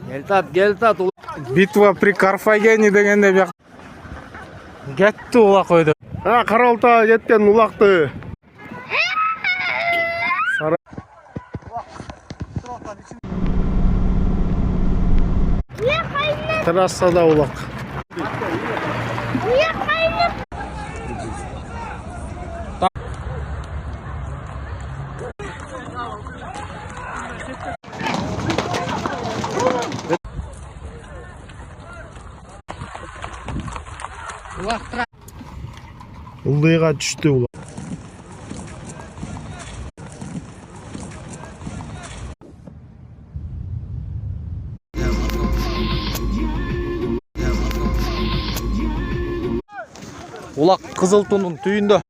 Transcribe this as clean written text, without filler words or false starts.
Келтат. Битва при Карфагене дегенде бияк. Кетти улак койду. Каралта кеткен улакты. Трассада улак. Ылдыйга түштү улак. Улак Кызыл Тунун түйүндө.